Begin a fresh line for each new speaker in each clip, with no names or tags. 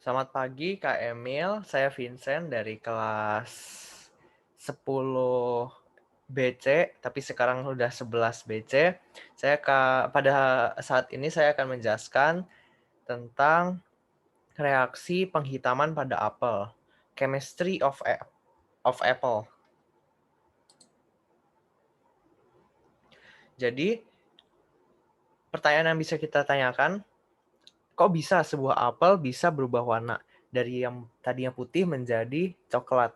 Selamat pagi Kak Emil, saya Vincent dari kelas 10 BC, tapi sekarang sudah 11 BC. Pada saat ini saya akan menjelaskan tentang reaksi penghitaman pada apel, chemistry of apple. Jadi, pertanyaan yang bisa kita tanyakan, kok bisa sebuah apel bisa berubah warna dari yang tadinya putih menjadi coklat?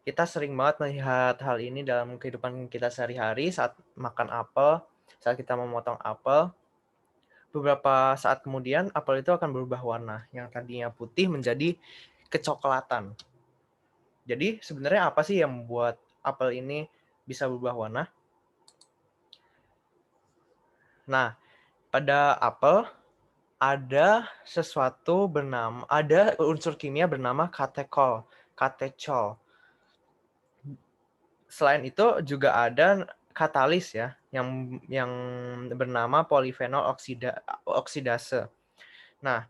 Kita sering banget melihat hal ini dalam kehidupan kita sehari-hari saat makan apel, saat kita memotong apel. Beberapa saat kemudian apel itu akan berubah warna, yang tadinya putih menjadi kecoklatan. Jadi sebenarnya apa sih yang membuat apel ini bisa berubah warna? Nah, pada apel ada unsur kimia bernama katechol. Selain itu juga ada katalis ya, yang bernama polifenol oksidase. Nah,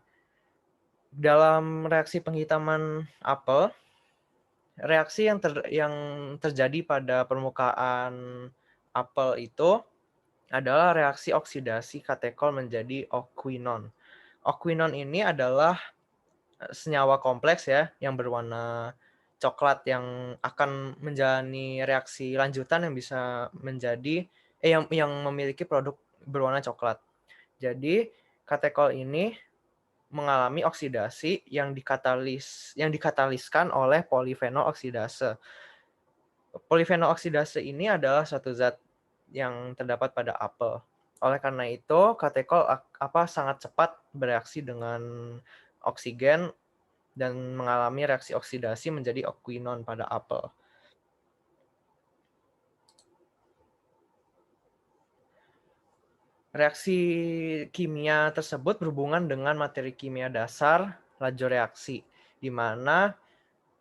dalam reaksi penghitaman apel, reaksi yang terjadi pada permukaan apel itu adalah reaksi oksidasi katekol menjadi oquinon. Oquinon ini adalah senyawa kompleks ya yang berwarna coklat yang akan menjalani reaksi lanjutan yang bisa menjadi yang memiliki produk berwarna coklat. Jadi katekol ini mengalami oksidasi yang dikataliskan oleh polifenol oksidase. Polifenol oksidase ini adalah suatu zat yang terdapat pada apel. Oleh karena itu, katekol sangat cepat bereaksi dengan oksigen dan mengalami reaksi oksidasi menjadi oquinon pada apel. Reaksi kimia tersebut berhubungan dengan materi kimia dasar laju reaksi, di mana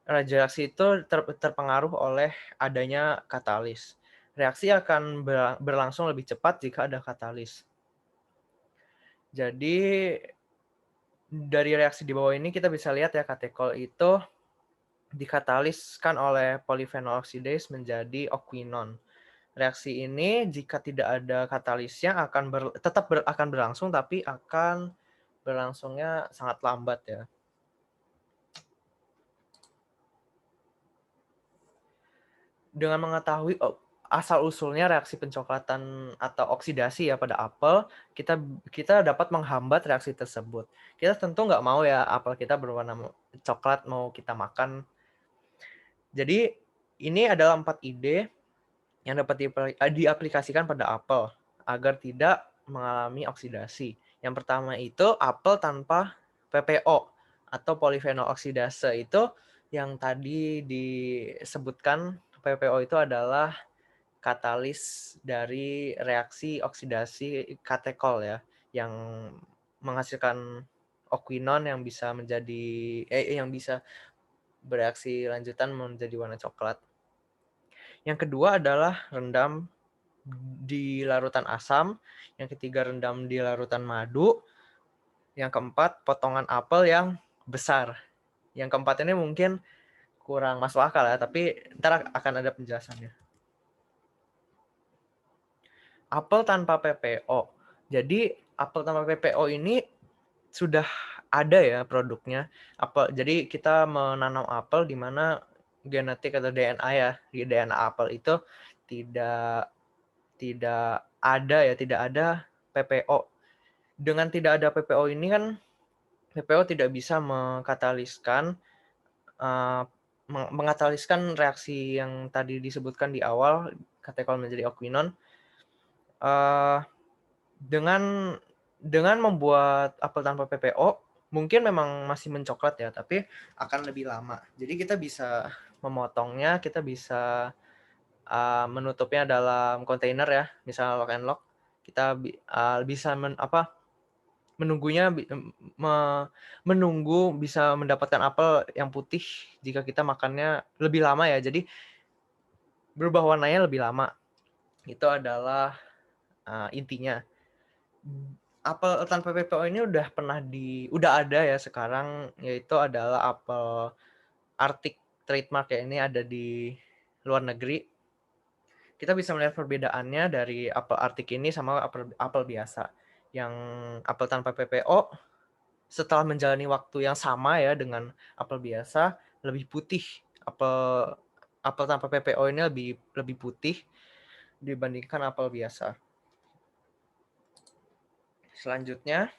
laju reaksi itu terpengaruh oleh adanya katalis. Reaksi akan berlangsung lebih cepat jika ada katalis. Jadi dari reaksi di bawah ini kita bisa lihat ya katekol itu dikataliskan oleh polyphenol oxidase menjadi oquinon. Reaksi ini jika tidak ada katalisnya akan berlangsung tapi akan berlangsungnya sangat lambat ya. Dengan mengetahui asal-usulnya reaksi pencoklatan atau oksidasi ya pada apel, kita dapat menghambat reaksi tersebut. Kita tentu nggak mau ya apel kita berwarna coklat mau kita makan. Jadi ini adalah 4 ide yang dapat diaplikasikan pada apel agar tidak mengalami oksidasi. Yang pertama itu apel tanpa PPO atau polifenol oksidase itu yang tadi disebutkan. PPO itu adalah katalis dari reaksi oksidasi katekol ya, yang menghasilkan oquinon yang bisa bereaksi lanjutan menjadi warna coklat. Yang kedua adalah rendam di larutan asam, yang ketiga rendam di larutan madu, yang keempat potongan apel yang besar. Yang keempat ini mungkin kurang masuk akal ya, tapi ntar akan ada penjelasannya. Apel tanpa PPO. Jadi apel tanpa PPO ini sudah ada ya produknya. Jadi kita menanam apel di mana genetik atau DNA ya, di DNA apel itu tidak tidak ada PPO. Dengan tidak ada PPO ini kan PPO tidak bisa mengkataliskan reaksi yang tadi disebutkan di awal, katekol menjadi oquinon. Dengan membuat apel tanpa PPO, mungkin memang masih mencoklat ya, tapi akan lebih lama. Jadi kita bisa memotongnya, kita bisa menutupnya dalam kontainer ya, misalnya lock and lock. Kita bisa menunggu bisa mendapatkan apel yang putih jika kita makannya lebih lama ya. Jadi berubah warnanya lebih lama. Itu adalah intinya. apel tanpa PPO ini udah ada ya sekarang, yaitu adalah apel Arctic trademark ya, ini ada di luar negeri. Kita bisa melihat perbedaannya dari apel Arctic ini sama apel apel biasa. Yang apel tanpa PPO setelah menjalani waktu yang sama ya dengan apel biasa, lebih putih. Apel apel tanpa PPO ini lebih lebih putih dibandingkan apel biasa. Selanjutnya,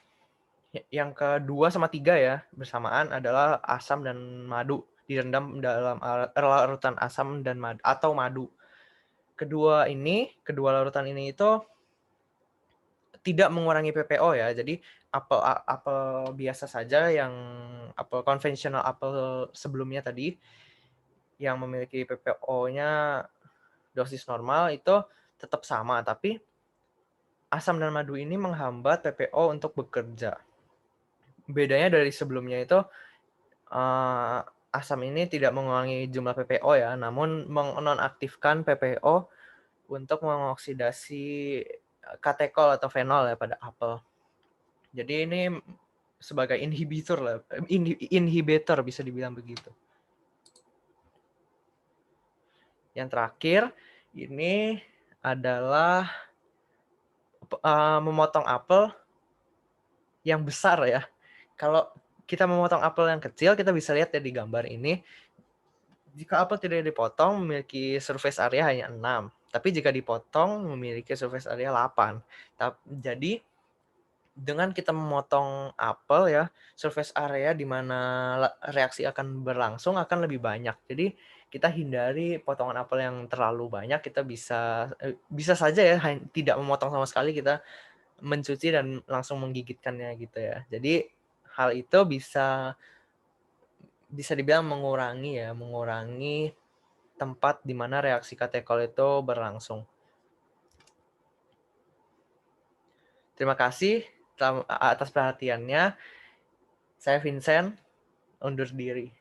yang kedua sama tiga ya, bersamaan adalah asam dan madu, direndam dalam larutan asam dan madu atau madu. Kedua larutan ini itu tidak mengurangi PPO ya. Jadi apel biasa saja yang apel konvensional, apel sebelumnya tadi yang memiliki PPO-nya dosis normal itu tetap sama, tapi asam dan madu ini menghambat PPO untuk bekerja. Bedanya dari sebelumnya itu asam ini tidak mengurangi jumlah PPO ya, namun menonaktifkan PPO untuk mengoksidasi katekol atau fenol ya pada apel. Jadi ini sebagai inhibitor lah, inhibitor bisa dibilang begitu. Yang terakhir ini adalah memotong apel yang besar ya. Kalau kita memotong apel yang kecil, kita bisa lihat ya di gambar ini. Jika apel tidak dipotong memiliki surface area hanya 6, tapi jika dipotong memiliki surface area 8. Jadi dengan kita memotong apel ya, surface area di mana reaksi akan berlangsung akan lebih banyak. Jadi kita hindari potongan apel yang terlalu banyak, kita bisa saja ya tidak memotong sama sekali, kita mencuci dan langsung menggigitkannya gitu ya. Jadi hal itu bisa dibilang mengurangi tempat di mana reaksi katekol itu berlangsung. Terima kasih atas perhatiannya. Saya Vincent, undur diri.